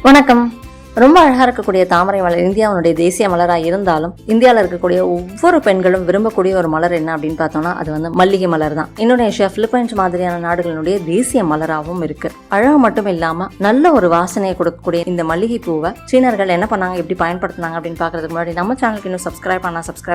வணக்கம். ரொம்ப அழகாக இருக்கக்கூடிய தாமரை மலர் இந்தியாவுடைய தேசிய மலராக இருந்தாலும் இந்தியாவில் இருக்கக்கூடிய ஒவ்வொரு பெண்களும் விரும்பக்கூடிய ஒரு மலர் என்ன அப்படின்னு பார்த்தோம்னா அது வந்து மல்லிகை மலர் தான். இந்தோனேஷியா, பிலிப்பைன்ஸ் மாதிரியான நாடுகளுடைய தேசிய மலராகவும் இருக்கு. அழகு மட்டும் இல்லாமல் நல்ல ஒரு வாசனையை கொடுக்கக்கூடிய இந்த மல்லிகை பூவை சீனர்கள் என்ன பண்ணாங்க, எப்படி பயன்படுத்தினாங்க அப்படின்னு பார்க்கறதுக்கு முன்னாடி நம்ம சேனலுக்கு இன்னும் சப்ஸ்கிரைப்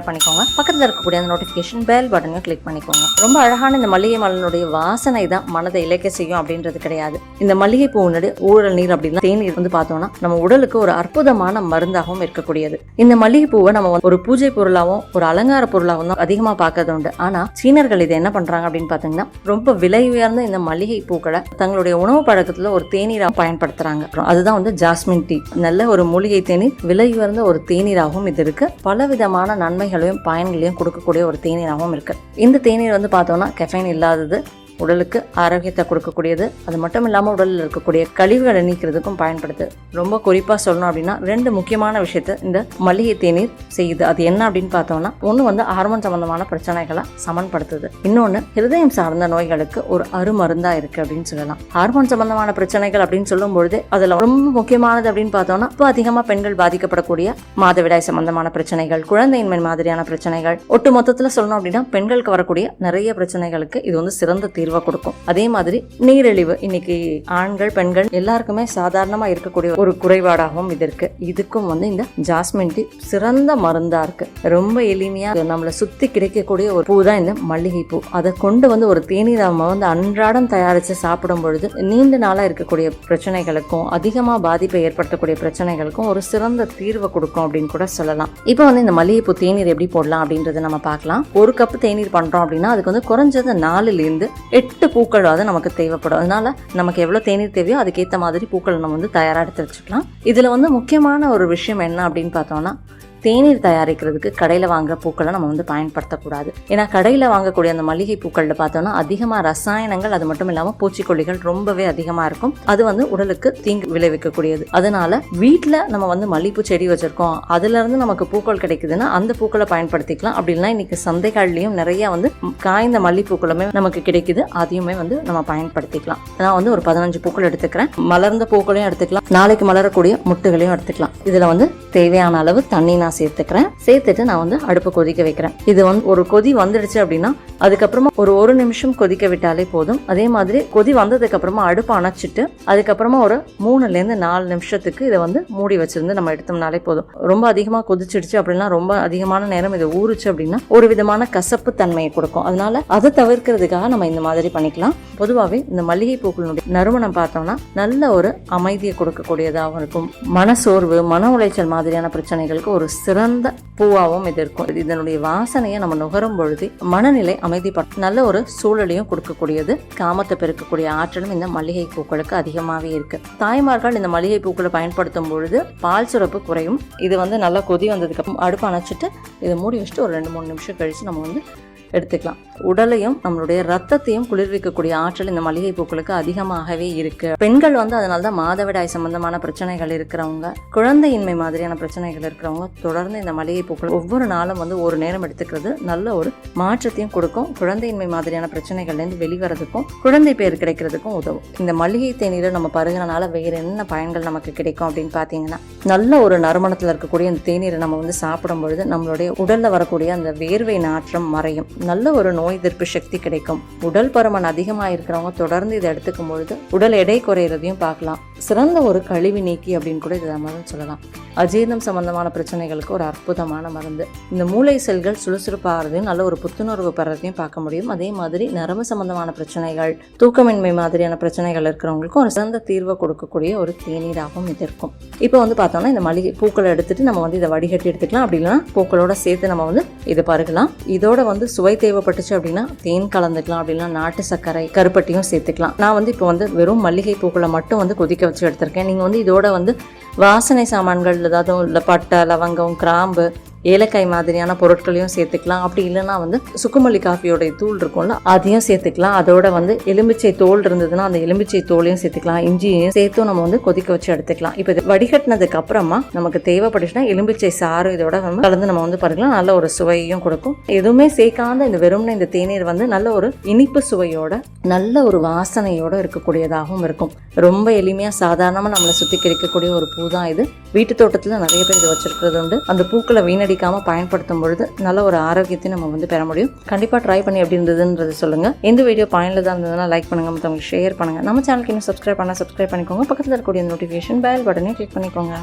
பண்ணிக்கோங்க. பக்கத்தில் இருக்கக்கூடிய அந்த நோட்டிஃபிகேஷன் பெல் பட்டனையும் கிளிக் பண்ணிக்கோங்க. ரொம்ப அழகான இந்த மல்லிகை மலருடைய வாசனை தான் மனதை இழைக்க செய்யும் அப்படின்றது கிடையாது. இந்த மல்லிகை பூவினுடைய ஊழல் நீர் அப்படின்னா தேநீர் வந்து பார்த்தோம்னா நம்ம உடலுக்கு ஒரு அற்புதமான மருந்தாகவும் இருக்கக்கூடியது. இந்த மல்லிகை பூவை நம்ம ஒரு பூஜை பொருளாகவும் ஒரு அலங்கார பொருளாகவும் தான் அதிகமா பார்க்கறது உண்டு. ஆனா சீனர்கள் இதை என்ன பண்றாங்க அப்படின்னு பாத்தீங்கன்னா ரொம்ப விலை உயர்ந்த இந்த மல்லிகை பூக்களை தங்களுடைய உணவு பழக்கத்துல ஒரு தேநீராக பயன்படுத்துறாங்க. அதுதான் வந்து ஜாஸ்மின் டீ. நல்ல ஒரு மூலிகை தேநீர், விலை உயர்ந்த ஒரு தேநீராகவும் இது இருக்கு. பல விதமான நன்மைகளையும் பயன்களையும் கொடுக்கக்கூடிய ஒரு தேநீராகவும் இருக்கு. இந்த தேநீர் வந்து பார்த்தோம்னா கெஃபைன் இல்லாதது, உடலுக்கு ஆரோக்கியத்தை கொடுக்கக்கூடியது. அது மட்டும் இல்லாமல் உடலில் இருக்கக்கூடிய கழிவுகளை நீக்கிறதுக்கும் பயன்படுது. ரொம்ப குறிப்பாக சொல்லணும் அப்படின்னா 2 முக்கியமான விஷயத்த இந்த மல்லிகை தேநீர் செய்யுது. அது என்ன அப்படின்னு பார்த்தோம்னா, ஒன்று வந்து ஹார்மோன் சம்பந்தமான பிரச்சனைகளை சமன்படுத்துது. இன்னொன்று ஹிருதயம் சார்ந்த நோய்களுக்கு ஒரு அருமருந்தாக இருக்கு அப்படின்னு சொல்லலாம். ஹார்மோன் சம்பந்தமான பிரச்சனைகள் அப்படின்னு சொல்லும் பொழுது அதில் ரொம்ப முக்கியமானது அப்படின்னு பார்த்தோம்னா இப்போ அதிகமாக பெண்கள் பாதிக்கப்படக்கூடிய மாதவிடாய் சம்பந்தமான பிரச்சனைகள், குழந்தையின்மை மாதிரியான பிரச்சனைகள், ஒட்டு மொத்தத்தில் சொல்லணும் அப்படின்னா பெண்களுக்கு வரக்கூடிய நிறைய பிரச்சனைகளுக்கு இது வந்து சிறந்த தீர்வு கொடுக்கும். அதே மாதிரி நீரிழிவு இன்னைக்கு ஆண்கள் பெண்கள் எல்லாருக்குமே சாதாரணமா இருக்கக்கூடிய ஒரு குறைபாடாகவும் இது இருக்கு. இதுக்கும் வந்து இந்த ஜாஸ்மின் டீ சிறந்த மருந்தா இருக்கு. ரொம்ப எளிமையா நம்மளை சுத்தி கிடைக்கக்கூடிய ஒரு பூ தான் இந்த மல்லிகை பூ. அதை கொண்டு வந்து ஒரு தேநீர் நம்ம வந்து அன்றாடம் தயாரிச்சு சாப்பிடும் பொழுது நீண்ட நாளா இருக்கக்கூடிய பிரச்சனைகளுக்கும் அதிகமா பாதிப்பை ஏற்படுத்தக்கூடிய பிரச்சனைகளுக்கும் ஒரு சிறந்த தீர்வை கொடுக்கும் அப்படின்னு கூட சொல்லலாம். இப்போ வந்து இந்த மல்லிகை பூ தேநீர் எப்படி போடலாம் அப்படின்றத நம்ம பார்க்கலாம். 1 கப் தேநீர் பண்றோம் அப்படின்னா அதுக்கு வந்து குறைஞ்சது 4 to 8 பூக்கள் நமக்கு தேவைப்படும். அதனால நமக்கு எவ்வளவு தேநீர் தேவையோ அதுக்கேற்ற மாதிரி பூக்கள் நம்ம வந்து தயாரா எடுத்து வச்சுக்கலாம். இதுல வந்து முக்கியமான ஒரு விஷயம் என்ன அப்படின்னு பார்த்தோம்னா, தேநீர் தயாரிக்கிறதுக்கு கடையில் வாங்குற பூக்களை நம்ம வந்து பயன்படுத்தக்கூடாது. ஏன்னா கடையில் வாங்கக்கூடிய அந்த மல்லிகை பூக்களில் பார்த்தோம்னா அதிகமாக ரசாயனங்கள், அது மட்டும் இல்லாமல் பூச்சிக்கொல்லிகள் ரொம்பவே அதிகமாக இருக்கும். அது வந்து உடலுக்கு தீங்கு விளைவிக்கக்கூடியது. அதனால வீட்டில் நம்ம வந்து மல்லிகைப்பூ செடி வச்சிருக்கோம், அதுல இருந்து நமக்கு பூக்கள் கிடைக்குதுன்னா அந்த பூக்களை பயன்படுத்திக்கலாம். அப்படி இல்லைன்னா இன்னைக்கு சந்தைகள்லையும் நிறைய வந்து காய்ந்த மல்லிப்பூக்களுமே நமக்கு கிடைக்குது, அதையுமே வந்து நம்ம பயன்படுத்திக்கலாம். நான் வந்து ஒரு 15 பூக்கள் எடுத்துக்கிறேன். மலர்ந்த பூக்களையும் எடுத்துக்கலாம், நாளைக்கு மலரக்கூடிய முட்டுகளையும் எடுத்துக்கலாம். இதுல வந்து தேவையான அளவு தண்ணி நான் சேர்த்துக்கிறேன். சேர்த்துட்டு நான் வந்து அடுப்பு கொதிக்க வைக்கிறேன். இது வந்து ஒரு கொதி வந்துடுச்சு அப்படின்னா அதுக்கப்புறமா ஒரு நிமிஷம் கொதிக்க விட்டாலே போதும். அதே மாதிரி கொதி வந்ததுக்கு அப்புறமா அடுப்பு அணைச்சிட்டு அதுக்கப்புறமா ஒரு 3-4 நிமிஷத்துக்கு இதை வந்து மூடி வச்சிருந்து நம்ம எடுத்தோம்னாலே போதும். ரொம்ப அதிகமா கொதிச்சிடுச்சு அப்படின்னா, ரொம்ப அதிகமான நேரம் இதை ஊறுச்சு அப்படின்னா ஒரு விதமான கசப்பு தன்மையை கொடுக்கும். அதனால அதை தவிர்க்கிறதுக்காக நம்ம இந்த மாதிரி பண்ணிக்கலாம். பொதுவாகவே இந்த மல்லிகை பூக்களுடைய நறுமணம் பார்த்தோம்னா நல்ல ஒரு அமைதியை கொடுக்கக்கூடியதாகவும் இருக்கும். மனசோர்வு, மன உளைச்சல் மாதிரியான பிரச்சனைகளுக்கு ஒரு சிறந்த பூவாகவும் இது இருக்கும். இதனுடைய வாசனையை நம்ம நுகரும் பொழுது மனநிலை அமைதிப்பட்ட நல்ல ஒரு சூழலையும் கொடுக்கக்கூடியது. காமத்தை பெருக்கக்கூடிய ஆற்றலும் இந்த மல்லிகை பூக்களுக்கு அதிகமாகவே இருக்கு. தாய்மார்கள் இந்த மல்லிகை பூக்களை பயன்படுத்தும் பொழுது பால் சுரப்பு குறையும். இது வந்து நல்லா கொதி வந்ததுக்கு அப்புறம் அடுப்பு அணைச்சிட்டு இதை மூடி வச்சுட்டு ஒரு 2-3 நிமிஷம் கழிச்சு நம்ம வந்து எடுத்துக்கலாம். உடலையும் நம்மளுடைய ரத்தத்தையும் குளிர்விக்கக்கூடிய ஆற்றல் இந்த மல்லிகை பூக்களுக்கு அதிகமாகவே இருக்கு. பெண்கள் வந்து அதனால்தான் மாதவிடாய் சம்பந்தமான பிரச்சனைகள் இருக்கிறவங்க, குழந்தையின்மை மாதிரியான பிரச்சனைகள் இருக்கிறவங்க தொடர்ந்து இந்த மல்லிகை பூக்கள் ஒவ்வொரு நாளும் வந்து ஒரு நேரம் எடுத்துக்கிறது நல்ல ஒரு மாற்றத்தையும் கொடுக்கும். குழந்தையின்மை மாதிரியான பிரச்சனைகள்ல இருந்து வெளிவரதுக்கும் குழந்தை பேர் கிடைக்கிறதுக்கும் உதவும். இந்த மல்லிகை தேநீரை நம்ம பருகினால வேற என்ன பயன்கள் நமக்கு கிடைக்கும் அப்படின்னு பாத்தீங்கன்னா, நல்ல ஒரு நறுமணத்துல இருக்கக்கூடிய இந்த தேநீரை நம்ம வந்து சாப்பிடும் பொழுது நம்மளுடைய உடல்ல வரக்கூடிய அந்த வேர்வை நாற்றம் மறையும். நல்ல ஒரு நோய் எதிர்ப்பு சக்தி கிடைக்கும். உடல் பருமன் அதிகமாக இருக்கிறவங்க தொடர்ந்து இதை எடுத்துக்கும் பொழுது உடல் எடை குறையிறதையும் பார்க்கலாம். சிறந்த ஒரு கழிவு நீக்கி அப்படின்னு கூட இதை நம்ம சொல்லலாம். அஜீரணம் சம்பந்தமான பிரச்சனைகளுக்கு ஒரு அற்புதமான மருந்து. இந்த மூளை செல்கள் சுறுசுறுப்பாகிறதையும் நல்ல ஒரு புத்துணர்வு பெறதையும் பார்க்க முடியும். அதே மாதிரி நரம்பு சம்பந்தமான பிரச்சனைகள், தூக்கமின்மை மாதிரியான பிரச்சனைகள் இருக்கிறவங்களுக்கும் ஒரு சிறந்த தீர்வை கொடுக்கக்கூடிய ஒரு தேநீராகவும் இது இருக்கும். இப்போ வந்து பார்த்தோம்னா இந்த மல்லிகை பூக்களை எடுத்துட்டு நம்ம வந்து இதை வடிகட்டி எடுத்துக்கலாம். அப்படி இல்லைன்னா பூக்களோட சேர்த்து நம்ம வந்து இதை பருகலாம். இதோட வந்து சுவை தேவைப்பட்டுச்சு அப்படின்னா தேன் கலந்துக்கலாம். அப்படின்னா நாட்டு சர்க்கரை, கருப்பட்டியும் சேர்த்துக்கலாம். நான் வந்து இப்போ வந்து வெறும் மல்லிகை பூக்களை மட்டும் வந்து கொதிக்க வச்சு எடுத்திருக்கேன். நீங்கள் வந்து இதோட வந்து வாசனை சாமான்கள் ஏதாவது இல்லை, பட்டை, லவங்கம், கிராம்பு, ஏலக்காய் மாதிரியான பொருட்களையும் சேர்த்துக்கலாம். அப்படி இல்லைன்னா வந்து சுக்குமல்லி காஃபியோடைய தூள் இருக்கும்ல அதையும் சேர்த்துக்கலாம். அதோட வந்து எலுமிச்சை தோல் இருந்ததுன்னா அந்த எலுமிச்சை தோலையும் சேர்த்துக்கலாம். இஞ்சியையும் சேர்த்தும் நம்ம வந்து கொதிக்க வச்சு எடுத்துக்கலாம். இப்போ இது வடிகட்டினதுக்கு அப்புறமா நமக்கு தேவைப்பட்டுச்சுன்னா எலுமிச்சை சாறு இதோட கலந்து நம்ம வந்து பாருக்கலாம் நல்ல ஒரு சுவையும் கொடுக்கும். எதுவுமே சேர்க்காத இந்த வெறும்னு இந்த தேநீர் வந்து நல்ல ஒரு இனிப்பு சுவையோட நல்ல ஒரு வாசனையோட இருக்கக்கூடியதாகவும் இருக்கும். ரொம்ப எளிமையா சாதாரணமா நம்மளை சுத்தி கிடைக்கக்கூடிய ஒரு பூ தான் இது. வீட்டு தோட்டத்துல நிறைய பேர் இதை வச்சிருக்கிறது உண்டு. அந்த பூக்களை வீணடிக்காம பயன்படுத்தும் பொழுது நல்ல ஒரு ஆரோக்கியத்தை நம்ம வந்து பெற முடியும். கண்டிப்பா ட்ரை பண்ணி எப்படி இருந்ததுன்றது சொல்லுங்க. இந்த வீடியோ பயனுள்ளதா இருந்ததுன்னா லைக் பண்ணுங்க, மற்றவங்களுக்கு ஷேர் பண்ணுங்க. நம்ம சேனலுக்கு இன்னும் சப்ஸ்கிரைப் பண்ணிக்கோங்க. பக்கத்தில் இருக்கக்கூடிய நோட்டிஃபிகேஷன் பெல் பட்டனை கிளிக் பண்ணிக்கோங்க.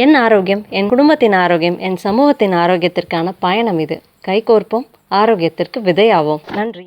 என் ஆரோக்கியம், என் குடும்பத்தின் ஆரோக்கியம், என் சமூகத்தின் ஆரோக்கியத்திற்கான பயணம் இது. கைகோர்ப்போம், ஆரோக்கியத்திற்கு விதையாவோம். நன்றி.